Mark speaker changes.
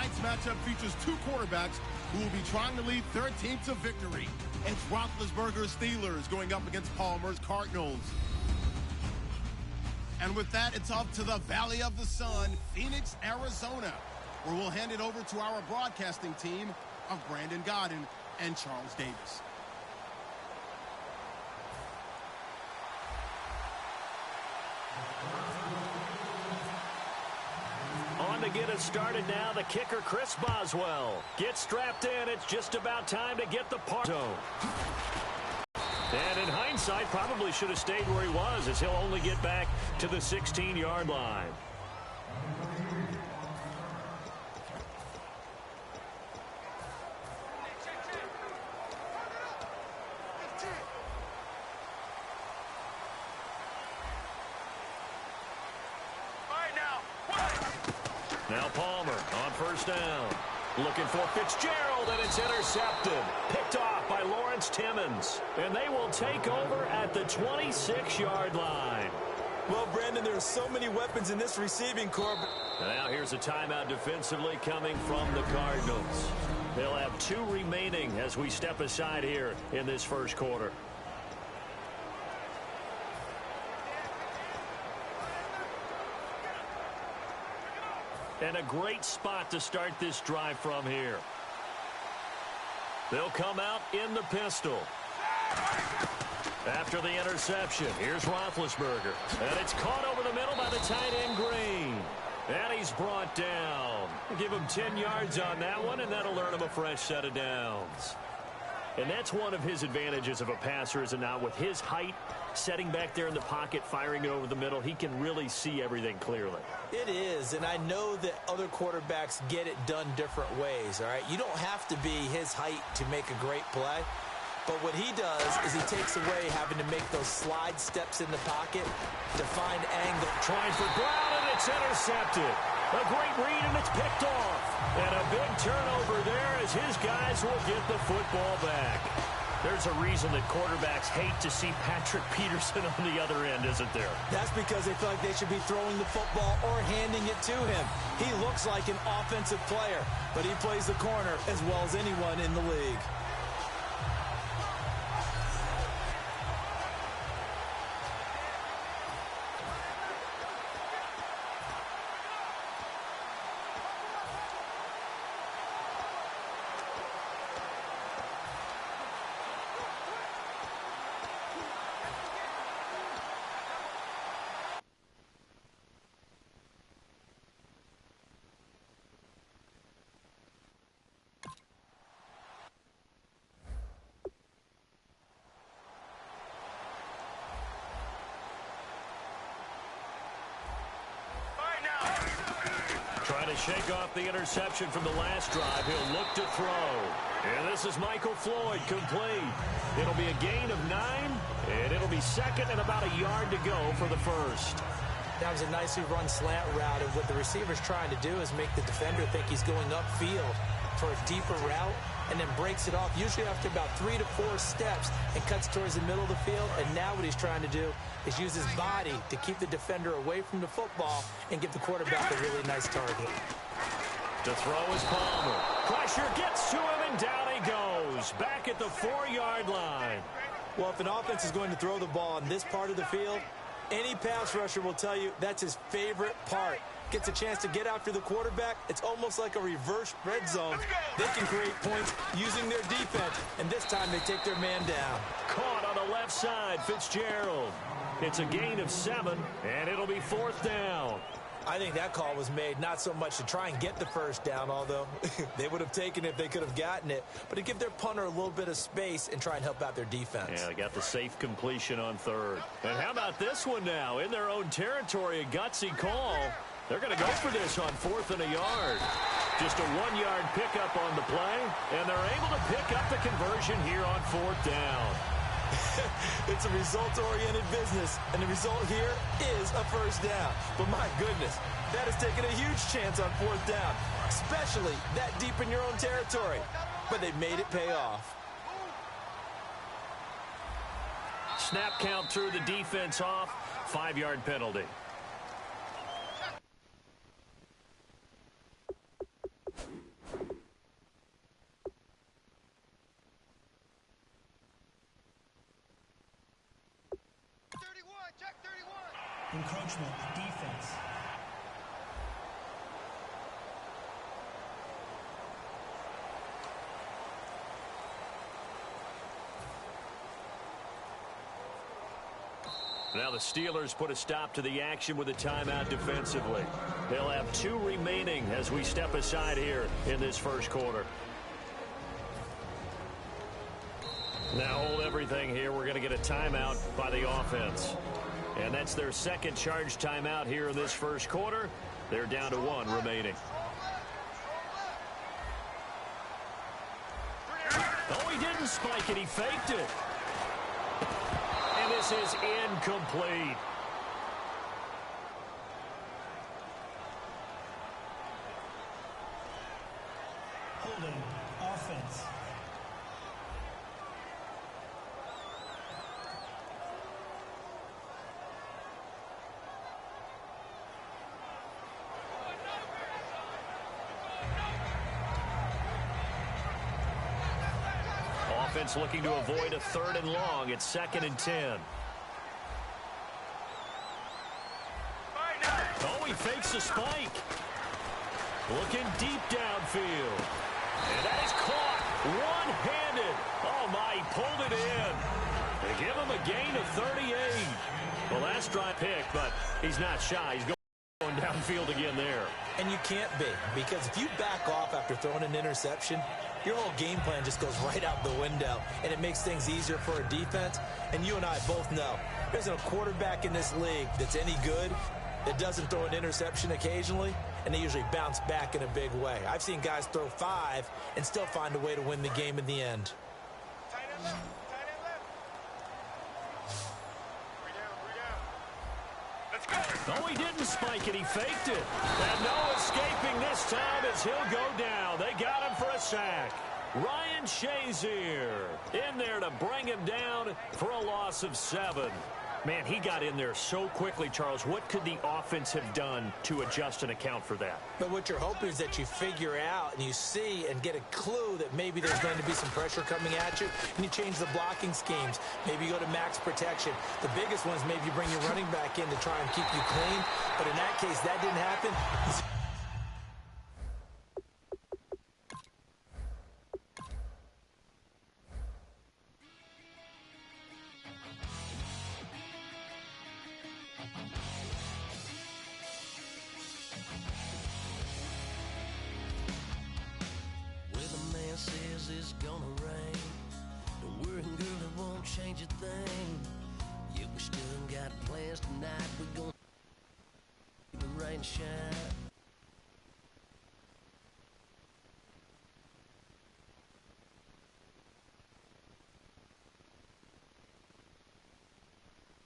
Speaker 1: Tonight's matchup features two quarterbacks who will be trying to lead their team to victory. It's Roethlisberger's Steelers going up against Palmer's Cardinals. And with that, it's off to the Valley of the Sun, Phoenix, Arizona, where we'll hand it over to our broadcasting team of Brandon Godden and Charles Davis.
Speaker 2: On to get us started now, the kicker, Chris Boswell. Gets strapped in. It's just about time to get the part. And in hindsight, probably should have stayed where he was, as he'll only get back to the 16-yard line. Now Palmer on first down. Looking for Fitzgerald, and it's intercepted. Picked off by Lawrence Timmons. And they will take over at the 26-yard line.
Speaker 3: Well, Brandon, there are so many weapons in this receiving corps.
Speaker 2: Now here's a timeout defensively coming from the Cardinals. They'll have 2 remaining as we step aside here in this first quarter. And a great spot to start this drive from here. They'll come out in the pistol. After the interception, here's Roethlisberger. And it's caught over the middle by the tight end, Green. And he's brought down. Give him 10 yards on that one, and that'll earn him a fresh set of downs. And that's one of his advantages of a passer, is it not? With his height, setting back there in the pocket, firing it over the middle, he can really see everything clearly.
Speaker 3: It is, and I know that other quarterbacks get it done different ways, all right? You don't have to be his height to make a great play. But what he does is he takes away having to make those slide steps in the pocket to find angle.
Speaker 2: Trying for Brown, and it's intercepted. A great read, and it's picked off. And a big turnover there as his guys will get the football back. There's a reason that quarterbacks hate to see Patrick Peterson on the other end, isn't there?
Speaker 3: That's because they feel like they should be throwing the football or handing it to him. He looks like an offensive player, but he plays the corner as well as anyone in the league.
Speaker 2: Trying to shake off the interception from the last drive. He'll look to throw. And this is Michael Floyd, complete. It'll be a gain of 9, and it'll be second and about a yard to go for the first.
Speaker 3: That was a nicely run slant route, and what the receiver's trying to do is make the defender think he's going upfield for a deeper route, and then breaks it off, usually after about 3 to 4 steps, and cuts towards the middle of the field. And now what he's trying to do is use his body to keep the defender away from the football and give the quarterback a really nice target.
Speaker 2: To throw is Palmer. Pressure gets to him, and down he goes. Back at the 4-yard line.
Speaker 3: Well, if an offense is going to throw the ball on this part of the field, any pass rusher will tell you that's his favorite part. Gets a chance to get after the quarterback. It's almost like a reverse red zone. They can create points using their defense, and this time they take their man down.
Speaker 2: Caught on the left side, Fitzgerald. It's a gain of 7, and it'll be 4th down.
Speaker 3: I think that call was made not so much to try and get the first down, although they would have taken it if they could have gotten it, but to give their punter a little bit of space and try and help out their defense.
Speaker 2: Yeah, they got the safe completion on 3rd. And how about this one now? In their own territory, a gutsy call. They're going to go for this on 4th and a yard. Just a 1-yard pickup on the play, and they're able to pick up the conversion here on 4th down.
Speaker 3: It's a results-oriented business, and the result here is a first down. But my goodness, that has taken a huge chance on 4th down, especially that deep in your own territory. But they made it pay off.
Speaker 2: Snap count through the defense off. 5-yard penalty.
Speaker 4: encroachment defense.
Speaker 2: Now the Steelers put a stop to the action with a timeout defensively. They'll have 2 remaining as we step aside here in this first quarter. Now hold everything here. We're going to get a timeout by the offense. And that's their second charge timeout here in this first quarter. They're down to 1 remaining. Oh, he didn't spike it. He faked it. And this is incomplete.
Speaker 4: Holding offense.
Speaker 2: Offense looking to avoid a 3rd and long. It's 2nd and 10. Oh, he fakes the spike. Looking deep downfield. And that is caught one-handed. Oh, my, he pulled it in. They give him a gain of 38. Well, last drive pick, but he's not shy. He's going downfield again there.
Speaker 3: And you can't be, because if you back off after throwing an interception, your whole game plan just goes right out the window, and it makes things easier for a defense. And you and I both know there's a quarterback in this league that's any good that doesn't throw an interception occasionally, and they usually bounce back in a big way. I've seen guys throw 5 and still find a way to win the game in the end.
Speaker 2: Oh, he didn't spike it. He faked it. And no escaping this time as he'll go down. They got him for a sack. Ryan Shazier in there to bring him down for a loss of 7. Man, he got in there so quickly, Charles. What could the offense have done to adjust and account for that?
Speaker 3: But what you're hoping is that you figure out and you see and get a clue that maybe there's going to be some pressure coming at you, and you change the blocking schemes. Maybe you go to max protection. The biggest one is maybe you bring your running back in to try and keep you clean. But in that case, that didn't happen.
Speaker 5: Says it's gonna rain. Don't worry, girl, it won't change a thing. Yeah, we still got plans tonight. We're gonna keep the rain shine.